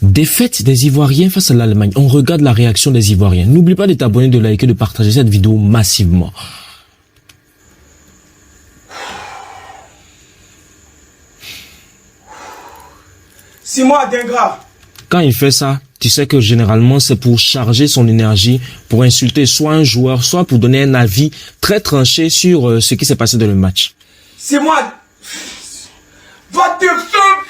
Défaite des Ivoiriens face à l'Allemagne. On regarde la réaction des Ivoiriens. N'oublie pas de t'abonner, de liker, de partager cette vidéo massivement. Simon Adingra. Quand il fait ça, tu sais que généralement c'est pour charger son énergie, pour insulter soit un joueur, soit pour donner un avis très tranché sur ce qui s'est passé dans le match. Simon, va te faire...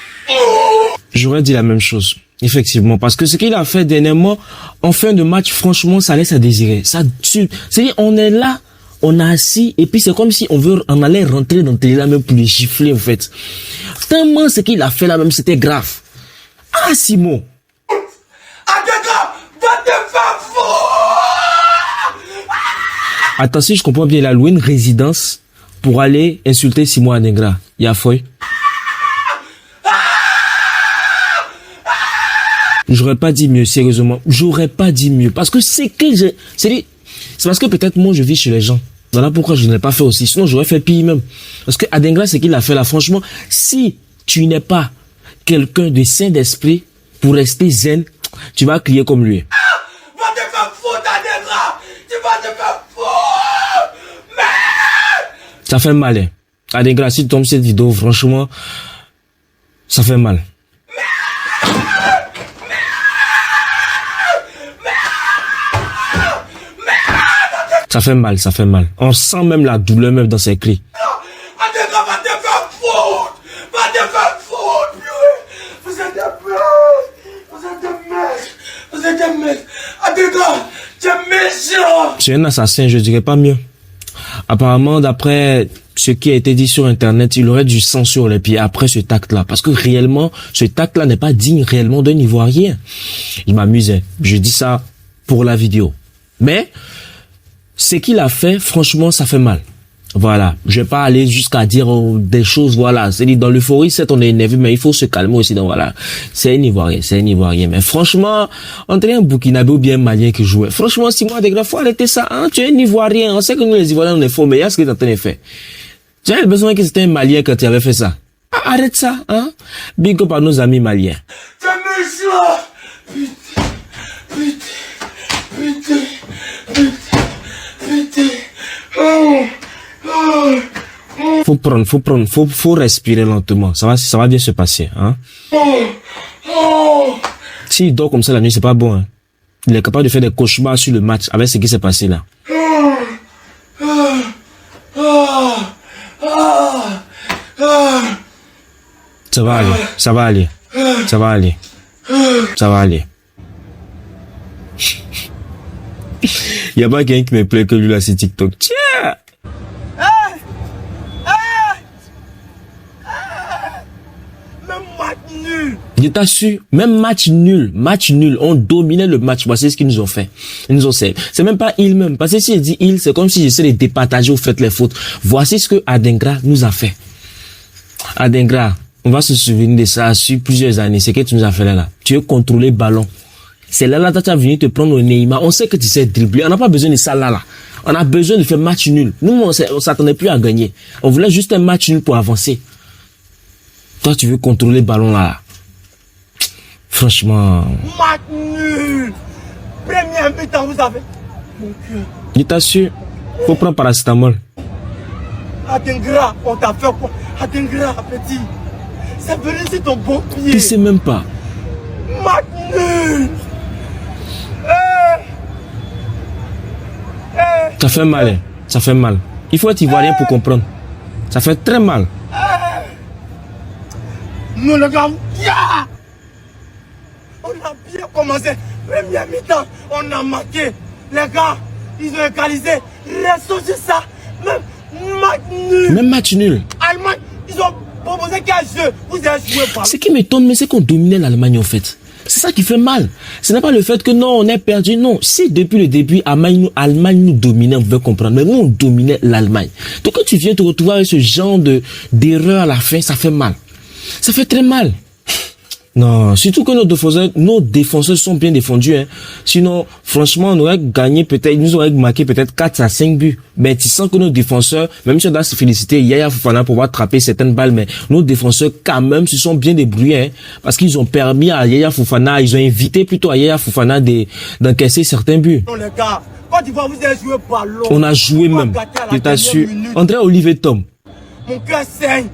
J'aurais dit la même chose. Effectivement, parce que ce qu'il a fait dernièrement, en fin de match, franchement, ça laisse à désirer. C'est-à-dire, on est là, on a assis, et puis c'est comme si on allait rentrer dans télé là même pour les gifler, en fait. Tellement ce qu'il a fait là même, c'était grave. Ah, Simon! Adingra, va te faire foutre! Attends, si je comprends bien, il a loué une résidence pour aller insulter Simon Adingra. Il y a fouille. J'aurais pas dit mieux, sérieusement. J'aurais pas dit mieux. Parce que c'est parce que peut-être moi je vis chez les gens. Voilà pourquoi je ne l'ai pas fait aussi. Sinon j'aurais fait pire même. Parce que Adingra, c'est qu'il a fait là. Franchement, si tu n'es pas quelqu'un de sain d'esprit pour rester zen, tu vas crier comme lui. Va te faire foutre, Adingra! Tu vas te faire foutre! Merde! Ça fait mal, hein. Adingra, si tu tombes cette vidéo, franchement, ça fait mal. Ça fait mal, ça fait mal. On sent même la douleur même dans ses cris. Adingra, va te faire foutre! Va te faire foutre, purée! Vous êtes des mecs! Vous êtes des mecs! Vous êtes des mecs! Adingra, tu es méchant! C'est un assassin, je dirais pas mieux. Apparemment, d'après ce qui a été dit sur Internet, il aurait du sang sur les pieds après ce tact-là. Parce que réellement, ce tact-là n'est pas digne réellement d'un Ivoirien. Il m'amusait. Je dis ça pour la vidéo. Mais ce qu'il a fait, franchement, ça fait mal. Voilà. Je vais pas aller jusqu'à dire des choses, voilà. C'est-à-dire, dans l'euphorie, c'est on est énervé, mais il faut se calmer aussi. Donc voilà. C'est un Ivoirien. Mais franchement, on tenait un Burkinabé ou bien un Malien qui jouait. Franchement, Simon Adingra, faut arrêter ça, hein. Tu es un Ivoirien. On sait que nous, les Ivoiriens, on est faux, mais il y a ce que tu as en train de faire. Tu avais besoin que c'était un Malien quand tu avais fait ça. Ah, arrête ça, hein. Big up à nos amis maliens. Tu es méchant! Putain! Putain! Putain! Putain! Oh! Faut respirer lentement. Ça va bien se passer, hein. S'il dort comme ça la nuit, c'est pas bon, hein. Il est capable de faire des cauchemars sur le match avec ce qui s'est passé là. Ça va aller, ça va aller, ça va aller, ça va aller. Il y a pas quelqu'un qui me plaît que lui là sur TikTok. Tiens! Même match nul! Je t'assure, même match nul, on dominait le match. Voici ce qu'ils nous ont fait. Ils nous ont fait. C'est même pas il même. Parce que si je dis il, c'est comme si j'essaie de départager ou faites les fautes. Voici ce que Adingra nous a fait. Adingra, on va se souvenir de ça sur plusieurs années. C'est que tu nous as fait là. Tu veux contrôler le ballon. C'est là, tu as venu te prendre au Neymar. On sait que tu sais dribbler. On n'a pas besoin de ça là. On a besoin de faire match nul. Nous, on s'attendait plus à gagner. On voulait juste un match nul pour avancer. Toi, tu veux contrôler le ballon là. Franchement. Match nul! Première mi-temps, vous avez. Mon cœur. Je t'assure, faut prendre paracétamol. Adingra, on t'a fait quoi? Adingra, petit. C'est venu sur ton bon pied. Tu sais même pas. Match nul! Ça fait mal, hein. Ça fait mal. Il faut être ivoirien pour comprendre. Ça fait très mal. Nous, les gars, on a bien commencé. Première mi-temps, on a marqué. Les gars, ils ont égalisé. Restons sur ça. Même match nul. Même match nul. Allemagne, ils ont proposé quel jeu. Vous avez joué pas. Ce qui m'étonne, mais c'est qu'on dominait l'Allemagne en fait. C'est ça qui fait mal. Ce n'est pas le fait que non, on est perdu. Non, si depuis le début, Allemagne nous dominait, on pouvait comprendre. Mais nous, on dominait l'Allemagne. Donc quand tu viens te retrouver avec ce genre d'erreur à la fin, ça fait mal. Ça fait très mal. Non, surtout que nos défenseurs sont bien défendus, hein. Sinon, franchement, on aurait gagné peut-être, ils nous auraient marqué peut-être 4 à 5 buts. Mais tu sens que nos défenseurs, même si on doit se féliciter Yaya Fofana pour avoir attrapé certaines balles, mais nos défenseurs, quand même, se sont bien débrouillés, hein. Parce qu'ils ont permis à Yaya Fofana, ils ont invité plutôt à Yaya Fofana d'encaisser certains buts. Non, les gars, quand tu vois, vous avez joué ballon. On a joué même. Je t'assure. André Olivier Tom. Mon cœur saigne.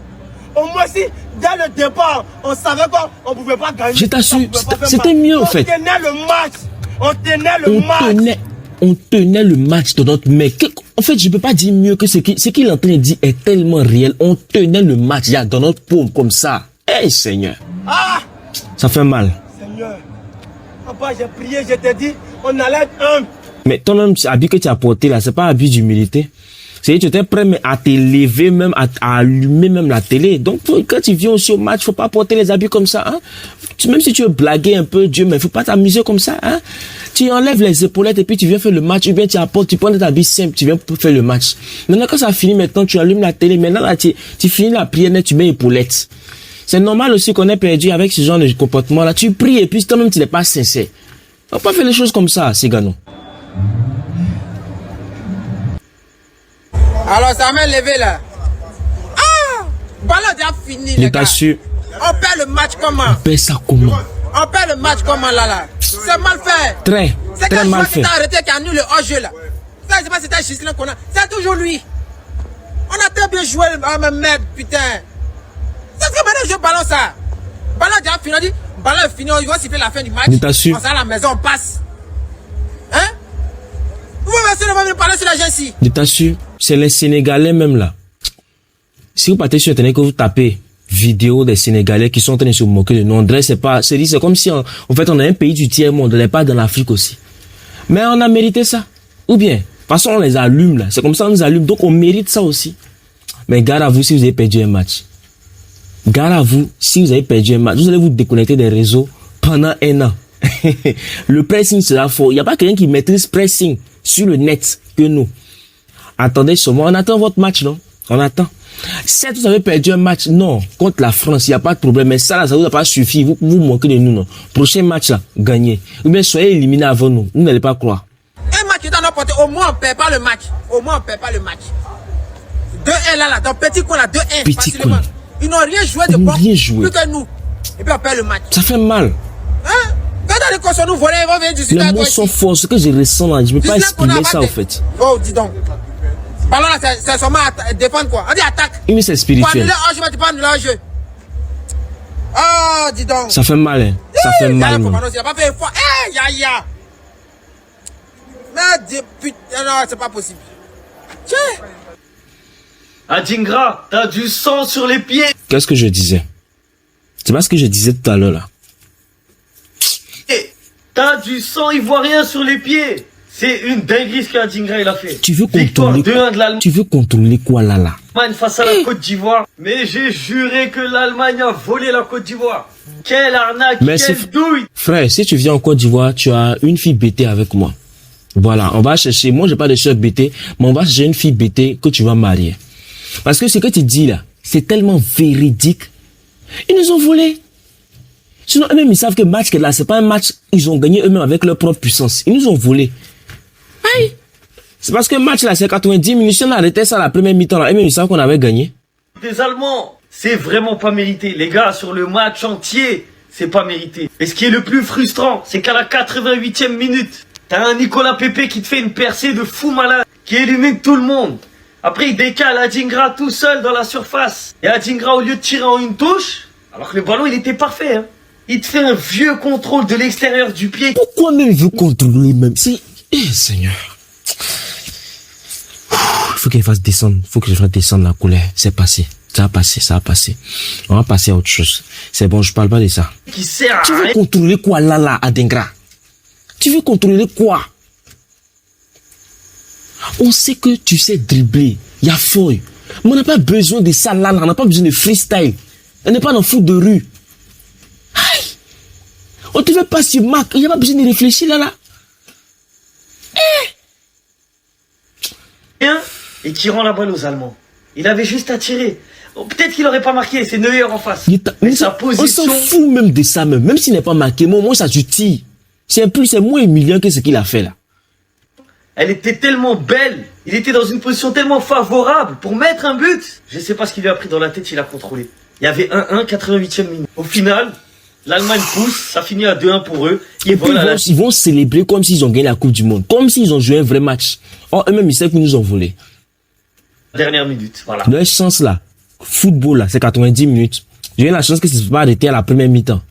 Au moins, si, dès le départ, on savait qu'on ne pouvait pas gagner. Je t'assure, c'était mieux en fait. On tenait le match. On tenait le match de notre mec. En fait, je peux pas dire mieux que ce qu'il est en train de dire est tellement réel. On tenait le match, dans notre paume comme ça. Hey, Seigneur. Ah! Ça fait mal. Seigneur. Papa, j'ai prié, je t'ai dit, on allait être humble. Mais toi-même, habit que tu as porté là, c'est pas habit d'humilité. C'est-à-dire que tu étais prêt à t'élever même, à allumer même la télé. Donc, quand tu viens aussi au match, faut pas porter les habits comme ça, hein. Même si tu veux blaguer un peu, Dieu, mais faut pas t'amuser comme ça, hein. Tu enlèves les épaulettes et puis tu viens faire le match, ou bien tu apportes, tu prends des habits simples, tu viens pour faire le match. Maintenant, quand ça finit, maintenant, tu allumes la télé. Maintenant, là, tu finis la prière, tu mets épaulettes. C'est normal aussi qu'on ait perdu avec ce genre de comportement-là. Tu pries et puis toi-même, tu n'es pas sincère. On peut pas faire les choses comme ça, Cigano. Alors ça m'a levé là. Ah! Ballon déjà fini les gars. On perd le match comment? On perd ça comment? On perd le match comment là? C'est mal fait. Très mal fait. C'est quand arrêté qui annule le hors-jeu là. Ça, je sais pas si c'était Gislain qu'on a. C'est toujours lui. On a très bien joué, mais merde, putain. C'est ce que maintenant je joue ballon ça. Ballon déjà fini, on dit, ballon est fini, on va siffler la fin du match. On s'en à la maison, on passe. Hein? Vous pouvez venir parler sur la GSI. Je t'assure, c'est les Sénégalais même là. Si vous partez sur Internet que vous tapez vidéo des Sénégalais qui sont en train de se moquer de nous, André, c'est comme si en fait on est un pays du tiers-monde, on n'est pas dans l'Afrique aussi. Mais on a mérité ça. Ou bien, de toute façon on les allume là, c'est comme ça on les allume, donc on mérite ça aussi. Mais garde à vous si vous avez perdu un match. Garde à vous si vous avez perdu un match, vous allez vous déconnecter des réseaux pendant 1 an. Le pressing sera fort. Il n'y a pas quelqu'un qui maîtrise pressing sur le net que nous. Attendez seulement, on attend votre match, non? On attend. Si vous avez perdu un match, non, contre la France, il n'y a pas de problème. Mais ça, là, ça vous a pas suffi. Vous moquez de nous, non? Prochain match, là, gagnez. Ou bien soyez éliminés avant nous. Vous n'allez pas croire. Un match qui est dans notre portée, au moins on ne perd pas le match. Au moins on ne perd pas le match. 2-1 là, dans petit coin là, 2-1. Petit coin. Ils n'ont rien joué de bon. Plus que nous. Et puis on perd le match. Ça fait mal. Hein? Quand les consons nous volaient, ils vont venir discuter à toi. Les mots sont forts. Ce que je ressens là, je ne peux pas exprimer ça en fait. Oh, dis donc. Ballon là, c'est seulement défendre quoi. On dit attaque. Oui, mais c'est spirituel. Tu parles de l'enjeu. Oh, dis donc. Ça fait mal, hein. Ça fait mal. Il n'a pas fait une fois. Eh, Yaya. Mais putain, non, c'est pas possible. Tiens. Adingra, t'as du sang sur les pieds. Qu'est-ce que je disais? C'est pas ce que je disais tout à l'heure là. T'as du sang ivoirien sur les pieds. C'est une dinguerie ce qu'Adingra il a fait. Tu veux contrôler quoi? Tu veux contrôler quoi là? L'Allemagne face à la Côte d'Ivoire. Mais j'ai juré que l'Allemagne a volé la Côte d'Ivoire. Quelle arnaque, quelle douille. Frère, si tu viens en Côte d'Ivoire, tu as une fille bêtée avec moi. Voilà, on va chercher, moi j'ai pas de soeur bêtée, mais on va chercher une fille bêtée que tu vas marier. Parce que ce que tu dis là, c'est tellement véridique. Ils nous ont volé. Sinon, eux-mêmes, ils savent que le match que là, c'est pas un match, ils ont gagné eux-mêmes avec leur propre puissance. Ils nous ont volé. Aïe. C'est parce que le match là, c'est 90 minutes. Si on arrêtait ça à la première mi-temps là, eux-mêmes, ils savent qu'on avait gagné. Des Allemands, c'est vraiment pas mérité. Les gars, sur le match entier, c'est pas mérité. Et ce qui est le plus frustrant, c'est qu'à la 88e minute, t'as un Nicolas Pepe qui te fait une percée de fou malade, qui élimine tout le monde. Après, il décale Adingra tout seul dans la surface. Et Adingra, au lieu de tirer en une touche, alors que le ballon, il était parfait, hein. Il te fait un vieux contrôle de l'extérieur du pied. Pourquoi même il veut contrôler même? C'est... Seigneur. Il faut qu'il fasse descendre. Il faut que je fasse descendre la colère. C'est passé. Ça a passé, ça a passé. On va passer à autre chose. C'est bon, je parle pas de ça. Qui sert à tu veux contrôler quoi là, Adingra? Tu veux contrôler quoi? On sait que tu sais dribbler. Il y a fouille. Mais on n'a pas besoin de ça là. On n'a pas besoin de freestyle. On n'est pas dans le foot de rue. Aïe. On te fait pas sur Mac. Il n'y a pas besoin de réfléchir là. Et qui rend la balle aux Allemands. Il avait juste à tirer. Peut-être qu'il aurait pas marqué, c'est Neuer en face. Mais sa on s'en position... fout même de ça même s'il n'est pas marqué, moi ça tu tires. C'est moins humiliant que ce qu'il a fait là. Elle était tellement belle, il était dans une position tellement favorable pour mettre un but. Je sais pas ce qu'il lui a pris dans la tête, il a contrôlé. Il y avait 1-1, 88e minute. Au final, l'Allemagne pousse, ça finit à 2-1 pour eux. Et puis ils vont célébrer comme s'ils ont gagné la Coupe du Monde, comme s'ils ont joué un vrai match. Or eux-mêmes ils savent qu'ils nous ont volé. Dernière minute, voilà. Leur chance là, football là, c'est 90 minutes. J'ai eu la chance que ça ne se pas arrêté à la première mi-temps.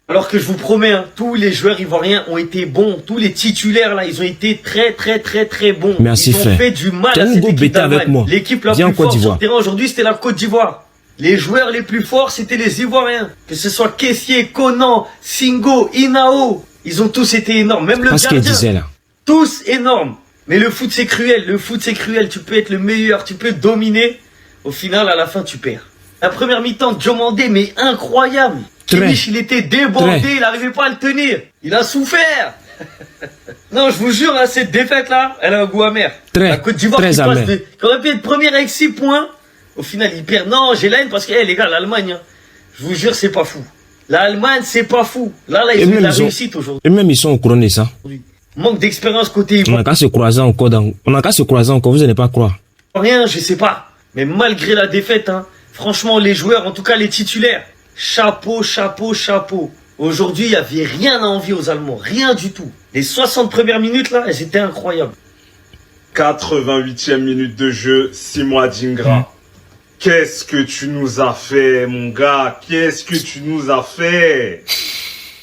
Alors que je vous promets, hein, tous les joueurs ivoiriens ont été bons. Tous les titulaires là, ils ont été très bons. Merci ils ont fait du mal à cette équipe d'Allemagne. L'équipe la plus forte sur le terrain aujourd'hui, c'était la Côte d'Ivoire. Les joueurs les plus forts, c'était les Ivoiriens. Que ce soit Kessié, Conan, Singo, Inao, ils ont tous été énormes. Même le gardien. Disait, là. Tous énormes. Mais le foot c'est cruel. Le foot c'est cruel. Tu peux être le meilleur, tu peux dominer. Au final, à la fin, tu perds. La première mi-temps, Diomandé, mais incroyable. Kimmich, il était débordé, il n'arrivait pas à le tenir. Il a souffert. Non, je vous jure, là, cette défaite-là, elle a un goût amer. La Côte d'Ivoire qui aurait pu être première avec 6 points. Au final, il perd. Non, j'ai la haine parce que, les gars, l'Allemagne, hein, je vous jure, c'est pas fou. L'Allemagne, c'est pas fou. Là, ils ont eu la réussite aujourd'hui. Et même, ils sont au couronné, ça. Manque d'expérience côté Ivoire. On n'a qu'à se croiser encore, vous n'allez pas croire. Rien, je sais pas. Mais malgré la défaite, hein, franchement, les joueurs, en tout cas les titulaires, chapeau. Aujourd'hui, il n'y avait rien à envier aux Allemands. Rien du tout. Les 60 premières minutes, là, elles étaient incroyables. 88e minute de jeu, Simon Adingra. Qu'est-ce que tu nous as fait, mon gars? Qu'est-ce que tu nous as fait?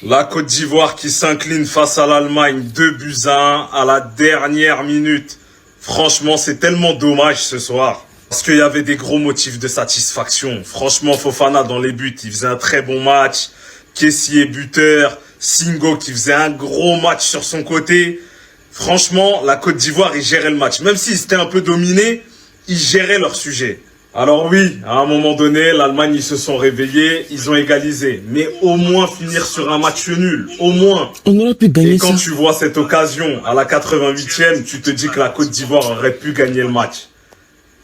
La Côte d'Ivoire qui s'incline face à l'Allemagne, 2-1 à la dernière minute. Franchement, c'est tellement dommage ce soir. Parce qu'il y avait des gros motifs de satisfaction. Franchement, Fofana dans les buts, il faisait un très bon match. Kessié buteur, Singo qui faisait un gros match sur son côté. Franchement, la Côte d'Ivoire, ils géraient le match. Même s'ils étaient un peu dominés, ils géraient leur sujet. Alors oui, à un moment donné, l'Allemagne, ils se sont réveillés, ils ont égalisé. Mais au moins finir sur un match nul, au moins. On aurait pu gagner ça. Et quand tu vois cette occasion, à la 88e, tu te dis que la Côte d'Ivoire aurait pu gagner le match.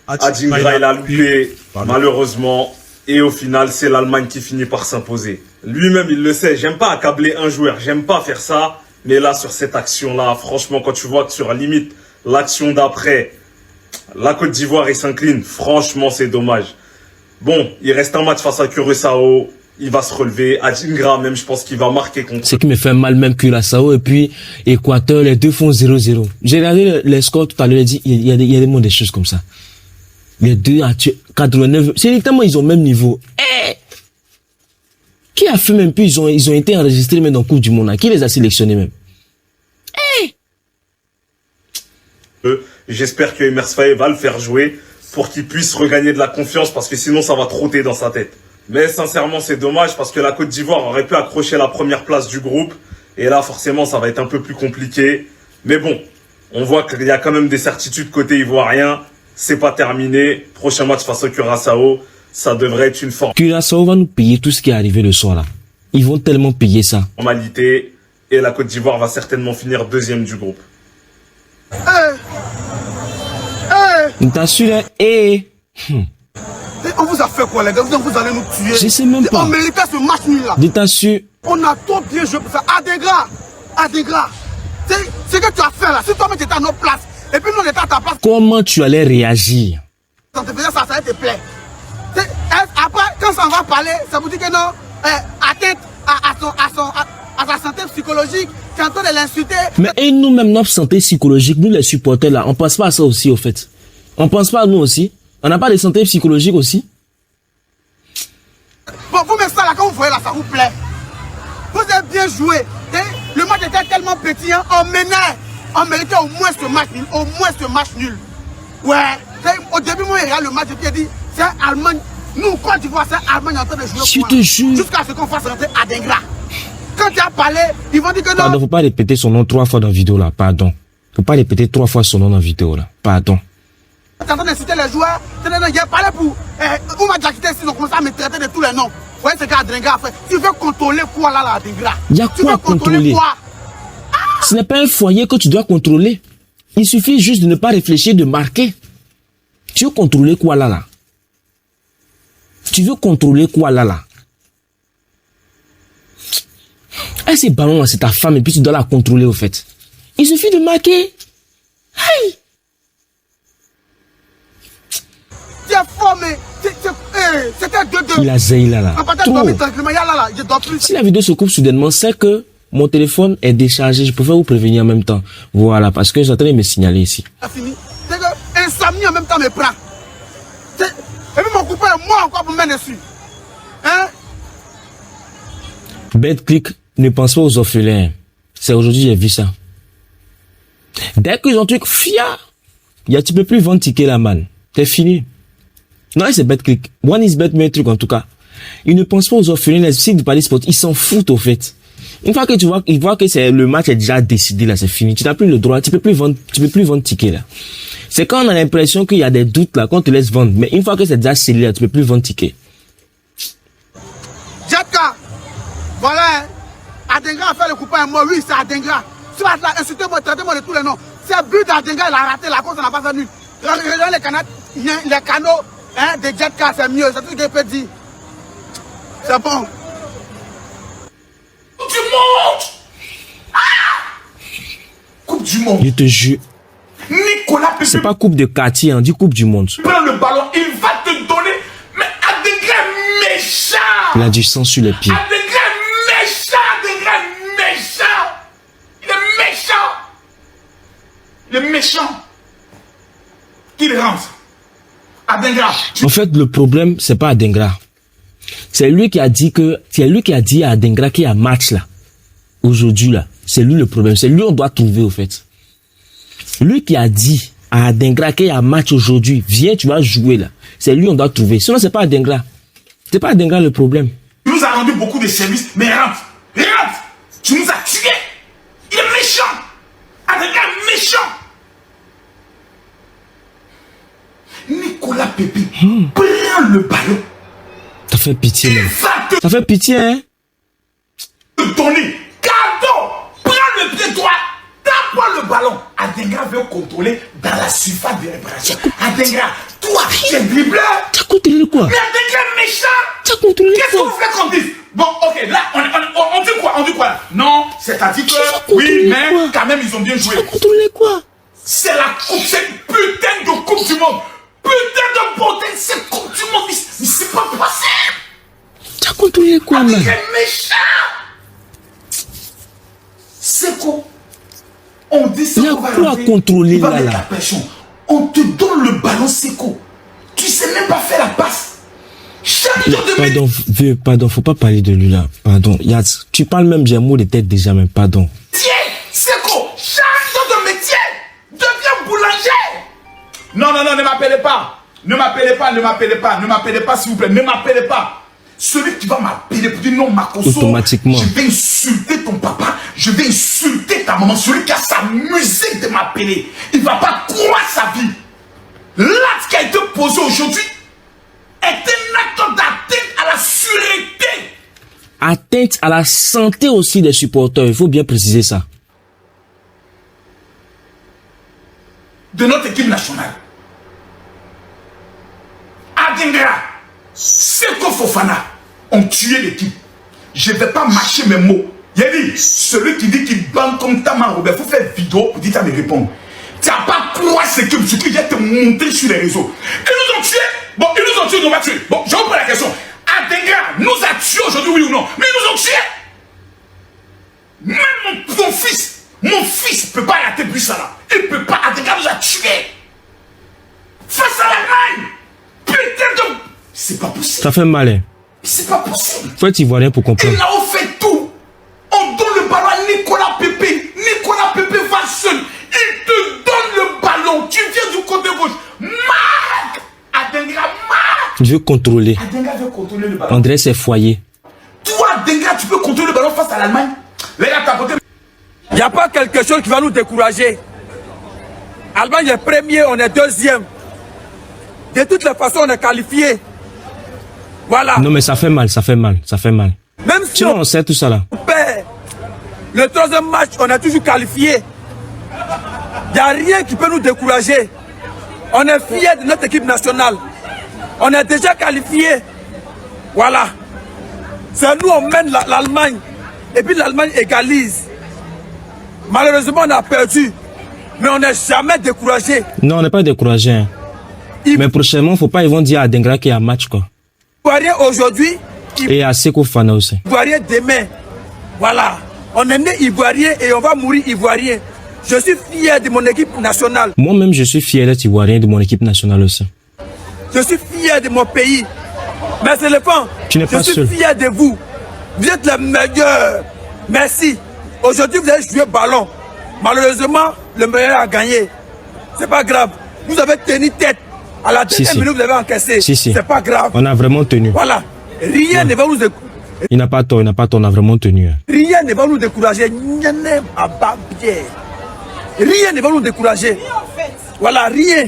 Adingra, il a loupé, malheureusement. Et au final, c'est l'Allemagne qui finit par s'imposer. Lui-même, il le sait. J'aime pas accabler un joueur. J'aime pas faire ça. Mais là, sur cette action-là, franchement, quand tu vois que sur la limite, l'action d'après, la Côte d'Ivoire, il s'incline. Franchement, c'est dommage. Bon, il reste un match face à Curaçao. Il va se relever. Adingra, même, je pense qu'il va marquer contre. Ce qui me fait mal, même Curaçao. Et puis, Équateur, les deux font 0-0. J'ai regardé les scores tout à l'heure. Il y a des choses comme ça. Les deux à 89. C'est tellement ils ont le même niveau. Qui a fait même plus, ils ont été enregistrés même dans la Coupe du Monde. Qui les a sélectionnés même? J'espère que Emers Faé va le faire jouer pour qu'il puisse regagner de la confiance parce que sinon ça va trotter dans sa tête. Mais sincèrement c'est dommage parce que la Côte d'Ivoire aurait pu accrocher la première place du groupe et là forcément ça va être un peu plus compliqué. Mais bon, on voit qu'il y a quand même des certitudes côté ivoirien. C'est pas terminé. Prochain match face au Curaçao, ça devrait être une Curaçao va nous payer tout ce qui est arrivé le soir là. Ils vont tellement payer ça. Formalité et la Côte d'Ivoire va certainement finir deuxième du groupe. T'assures, On vous a fait quoi les gars? Vous allez nous tuer. Je sais même pas. On méritait ce match nul là. T'assures. On a trop bien joué pour ça. Adingra. Ce que tu as fait là, si toi-même tu étais à notre place, et puis nous on était à ta place. Comment tu allais réagir? Ça te faisait ça te plaît. Après, quand ça va parler, ça vous dit que non, atteinte à sa santé psychologique, tu es en train de l'insulter. Mais et nous-mêmes, notre santé psychologique, nous les supporters là, on pense pas à ça aussi au fait. On pense pas à nous aussi. On n'a pas de santé psychologique aussi. Bon, vous mettez ça là, quand vous voyez là, ça vous plaît. Vous avez bien joué. Le match était tellement petit, hein, on méritait au moins ce match nul. Ouais. Au début, moi, je regarde le match et puis il dit, c'est Allemagne. Nous, Côte d'Ivoire, c'est Allemagne en train de jouer. Je te jure. Jusqu'à ce qu'on fasse rentrer Adingra. Quand tu as parlé, ils vont dire que non. Pardon, faut pas répéter son nom 3 fois dans la vidéo là, pardon. Faut pas répéter 3 fois son nom dans la vidéo là, pardon. Tu es en train d'insulter les joueurs. J'ai parlé pour. Vous m'avez déjà quitté ici, ils ont commencé à me traiter de tous les noms. Vous voyez ce qu'Adingra a fait. Tu veux contrôler quoi là, Adingra? Il y a quoi à contrôler? Ce n'est pas un foyer que tu dois contrôler. Il suffit juste de ne pas réfléchir, de marquer. Tu veux contrôler quoi là? Tu veux contrôler quoi là? Ces ballons là, c'est ta femme et puis tu dois la contrôler au fait. Il suffit de marquer. Hey! Tu es fort, mais c'était 2-2. Il a zaï là. Si la vidéo se coupe soudainement, c'est que mon téléphone est déchargé. Je préfère vous prévenir en même temps. Voilà, parce que j'attendais de me signaler ici. C'est que insomnie en même temps me prend. Et puis mon copain, moi encore pour me mettre dessus. Hein? BetClick ne pense pas aux orphelins. C'est aujourd'hui j'ai vu ça. Dès qu'ils ont un truc fier, tu peux plus vendre ticket là, man. T'es fini. Non, c'est BetClick. One is bet, mais un truc en tout cas. Ils ne pensent pas aux orphelins, les sites du Paris Sport. Ils s'en foutent au fait. Une fois que ils voient que le match est déjà décidé là, c'est fini. Tu n'as plus le droit, tu peux plus vendre ticket là. C'est quand on a l'impression qu'il y a des doutes là, qu'on te laisse vendre. Mais une fois que c'est déjà scellé là, tu peux plus vendre ticket. Jetka, voilà, Adengra a fait le coupon à moi, oui, c'est Adengra. Tu vas là, insultez-moi, traitez-moi de tous les noms. C'est le but d'Adengra, il a raté la course, on n'a pas fait nul. Regardez les canaux hein, de Jetka, c'est mieux, c'est tout ce que je peux dire. C'est bon. Coupe du monde! Coupe du monde. Je te jure. Nicolas Pepe. C'est pas coupe de quartier, on dit coupe du monde. Prends le ballon, il va te donner. Mais Adengra est méchant. Il a du sang sur les pieds. Adengra est méchant. Adengra est méchant. Il est méchant. Il est méchant. Qu'il rentre. Adengra. En fait, le problème, c'est pas Adengra. C'est lui qui a dit à Adengra qu'il y a match là. Aujourd'hui là. C'est lui le problème. C'est lui on doit trouver au fait. Lui qui a dit à Adengra qu'il y a match aujourd'hui. Viens, tu vas jouer là. C'est lui on doit trouver. Sinon c'est pas Adengra. C'est pas Adengra le problème. Il nous a rendu beaucoup de services, mais rentre. Rentre. Tu nous as tués. Il est méchant. Adengra est méchant. Nicolas Pepe, prends le ballon. Ça fait pitié, même. Ça fait pitié, hein? Te donner cadeau. Prends le pied droit. Tape-moi le ballon. Adengra veut contrôler dans la surface de réparation. Adengra, toi, tu es dribbleur. Tu as contrôlé quoi? Mais Adengra est méchant. Tu as contrôlé Qu'est-ce qu'on fait qu'on dise? Bon, ok, là, on dit quoi? On dit quoi? Non, c'est-à-dire que, oui, mais quoi? Quand même, ils ont bien joué. Tu as contrôlé quoi? C'est la coupe, c'est une putain de coupe du monde. Putain de bordel, c'est coupe du monde. Mais c'est pas possible. Tu as contrôlé quoi, man? C'est méchant. C'est quoi? On dit ça. Il y a quoi à contrôler là, là? On te donne le ballon, c'est quoi? Tu sais même pas faire la passe. Pardon, faut pas parler de lui là. Pardon, Yaz, tu parles même, j'ai un mot de tête déjà, même, pardon. Tiens, c'est quoi? Change de métier. Deviens boulanger. Non, ne m'appelez pas. Ne m'appelez pas, s'il vous plaît. Ne m'appelez pas. Celui qui va m'appeler pour dire non, Makoso, automatiquement. Je vais insulter ton papa, je vais insulter ta maman. Celui qui a s'amusé de m'appeler, il ne va pas croire sa vie. L'acte qui a été posé aujourd'hui est un acte d'atteinte à la sûreté. Atteinte à la santé aussi des supporters, il faut bien préciser ça. De notre équipe nationale. Adengra, Seko Fofana ont tué l'équipe. Je ne vais pas mâcher mes mots. Il a dit, celui qui dit qu'il bande comme Taman Robert, il faut faire vidéo pour dire à me répondre. Tu n'as pas croire ce que je vais te montrer sur les réseaux. Ils nous ont tués. Bon, ils nous ont tués, on va tuer. Bon, je vous pose la question. Adengra nous a tués aujourd'hui, oui ou non? Mais ils nous ont tués. Même mon fils ne peut pas rater plus ça là. Il ne peut pas. Adengra nous a tués. Face à l'Allemagne. Putain de... C'est pas possible. Ça fait mal, hein? C'est pas possible. Faut être ivoirien pour comprendre. Et là, on fait tout. On donne le ballon à Nicolas Pepe. Nicolas Pepe va seul. Il te donne le ballon. Tu viens du côté gauche. Marc. Adengra, marque. Je veux contrôler. Adengra veut contrôler le ballon. André, c'est foyer. Toi, Adengra, tu peux contrôler le ballon face à l'Allemagne. Les gars, tapoter. Il n'y a pas quelque chose qui va nous décourager. Allemagne est premier, on est deuxième. De toutes les façons, on est qualifié. Voilà. Non, mais ça fait mal, ça fait mal, ça fait mal. Même si on sait tout ça là. On perd le troisième match, on est toujours qualifié. Il n'y a rien qui peut nous décourager. On est fiers de notre équipe nationale. On est déjà qualifié. Voilà. C'est nous, on mène l'Allemagne. Et puis l'Allemagne égalise. Malheureusement, on a perdu. Mais on n'est jamais découragé. Non, on n'est pas découragé. Hein. Mais prochainement, faut pas, ils vont dire à Dengra qu'il y a un match, quoi. Ivoirien aujourd'hui. Et à Seko Fana aussi. Ivoirien demain. Voilà. On est né Ivoirien et on va mourir Ivoirien. Je suis fier de mon équipe nationale. Moi-même, je suis fier d'être Ivoirien de mon équipe nationale aussi. Je suis fier de mon pays. Mes éléphants, tu n'es pas seul. Je suis fier de vous. Vous êtes les meilleurs. Merci. Aujourd'hui, vous avez joué ballon. Malheureusement, le meilleur a gagné. C'est pas grave. Vous avez tenu tête. À la dernière minute, vous avez encaissé. C'est pas grave. On a vraiment tenu. Voilà. Rien ne va nous décourager. Il n'a pas tort, on a vraiment tenu. Rien ne va nous décourager. Rien ne va nous décourager. Voilà, rien.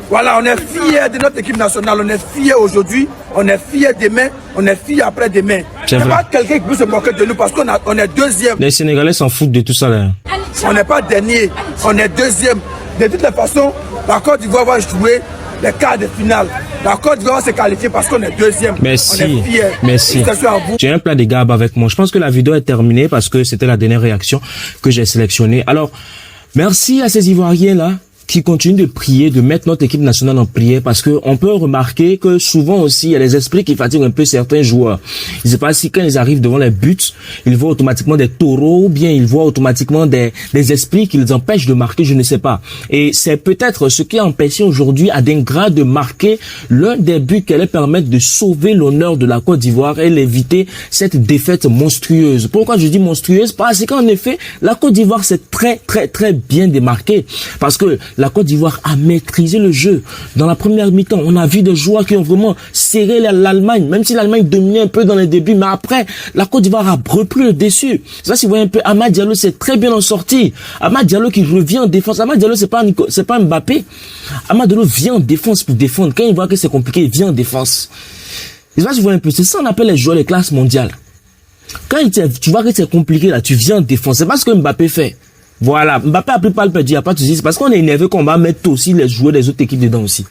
Voilà, on est fiers de notre équipe nationale. On est fiers aujourd'hui. On est fiers demain. On est fiers après-demain. Il n'y a pas quelqu'un qui peut se moquer de nous parce qu'on est deuxième. Les Sénégalais s'en foutent de tout ça là. On n'est pas dernier. On est deuxième. De toutes les façons, la Côte d'Ivoire va jouer les quarts de finale. La Côte d'Ivoire va se qualifier parce qu'on est deuxième. Merci. On est fiers. Merci. J'ai un plat de garbe avec moi. Je pense que la vidéo est terminée parce que c'était la dernière réaction que j'ai sélectionnée. Alors, merci à ces Ivoiriens là qui continuent de prier, de mettre notre équipe nationale en prière, parce que on peut remarquer que souvent aussi il y a des esprits qui fatiguent un peu certains joueurs. Je ne sais pas si quand ils arrivent devant les buts, ils voient automatiquement des taureaux, ou bien ils voient automatiquement des esprits qui les empêchent de marquer, je ne sais pas. Et c'est peut-être ce qui a empêché aujourd'hui Adingra de marquer l'un des buts qui allait permettre de sauver l'honneur de la Côte d'Ivoire et l'éviter cette défaite monstrueuse. Pourquoi je dis monstrueuse? Parce qu'en effet, la Côte d'Ivoire s'est très bien démarquée, parce que la Côte d'Ivoire a maîtrisé le jeu. Dans la première mi-temps, on a vu des joueurs qui ont vraiment serré l'Allemagne, même si l'Allemagne dominait un peu dans les débuts, mais après, la Côte d'Ivoire a repris le dessus. Ça, si vous voyez un peu, Amad Diallo s'est très bien en sorti. Amad Diallo qui revient en défense. Amad Diallo, c'est pas Mbappé. Amad Diallo vient en défense pour défendre. Quand il voit que c'est compliqué, il vient en défense. Et ça, si vous voyez un peu, c'est ça qu'on appelle les joueurs de classe mondiale. Quand tu vois que c'est compliqué, là, tu viens en défense. C'est pas ce que Mbappé fait. Voilà, Mbappé a pris pas le perdu, il n'y a pas de souci. C'est parce qu'on est énervé qu'on va mettre aussi les joueurs des autres équipes dedans aussi.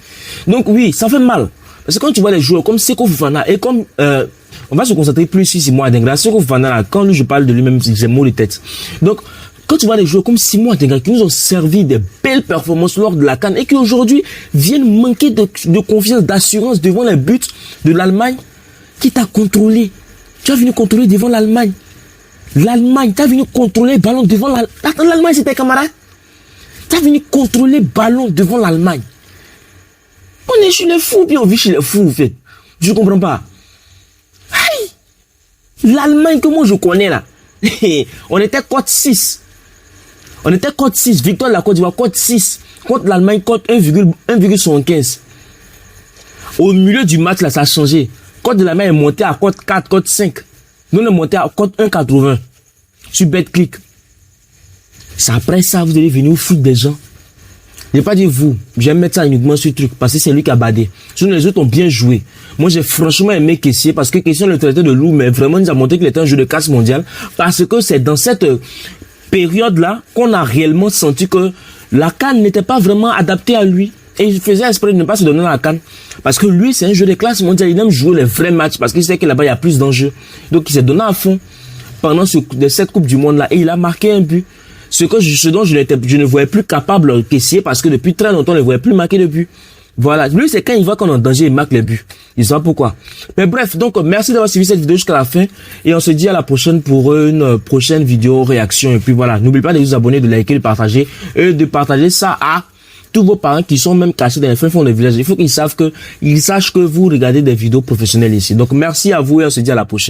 Donc oui, ça fait mal. Parce que quand tu vois les joueurs comme Seko Fofana et comme... on va se concentrer plus ici, Simon Adingra. Seko Fofana, quand lui je parle de lui-même, j'ai mot de tête. Donc, quand tu vois les joueurs comme Simon Adingra qui nous ont servi des belles performances lors de la CAN et qui aujourd'hui viennent manquer de confiance, d'assurance devant les buts de l'Allemagne, qui t'a contrôlé. Tu as venu contrôler devant l'Allemagne. L'Allemagne, tu as venu contrôler le ballon devant l'Allemagne. L'Allemagne, c'était camarade. Tu as venu contrôler le ballon devant l'Allemagne. On est chez les fous, puis on vit chez les fous, en fait. Je comprends pas. L'Allemagne que moi je connais là, on était cote 6. On était cote 6. Victoire de la Côte d'Ivoire, cote 6. Contre l'Allemagne, cote 1,75. Au milieu du match, là, ça a changé. Cote de l'Allemagne est montée à cote 4, cote 5. Nous, on est monté à cote 1,80 sur BetClick. C'est après ça, vous allez venir au foot des gens. Je n'ai pas dit vous, j'aime mettre ça uniquement sur le truc, parce que c'est lui qui a badé. Sinon, les autres ont bien joué. Moi, j'ai franchement aimé Kessié, parce que Kessié, le traitait de loup, mais vraiment, il nous a montré qu'il était un jeu de casse mondial, parce que c'est dans cette période-là qu'on a réellement senti que la CAN n'était pas vraiment adaptée à lui. Et il faisait esprit de ne pas se donner la CAN. Parce que lui, c'est un jeu de classe mondiale. Il aime jouer les vrais matchs. Parce qu'il sait que là-bas, il y a plus d'enjeux. Donc, il s'est donné à fond pendant cette Coupe du Monde-là. Et il a marqué un but. Ce dont je ne voyais plus capable Kessié. Parce que depuis très longtemps, je ne voyais plus marquer de but. Voilà. Lui, c'est quand il voit qu'on est en danger, il marque les buts. Il sait pas pourquoi. Mais bref, donc, merci d'avoir suivi cette vidéo jusqu'à la fin. Et on se dit à la prochaine pour une prochaine vidéo réaction. Et puis voilà. N'oubliez pas de vous abonner, de liker, de partager. Et de partager ça à tous vos parents qui sont même cachés dans les fins fonds des villages. Il faut qu'ils sachent que vous regardez des vidéos professionnelles ici. Donc, merci à vous et on se dit à la prochaine.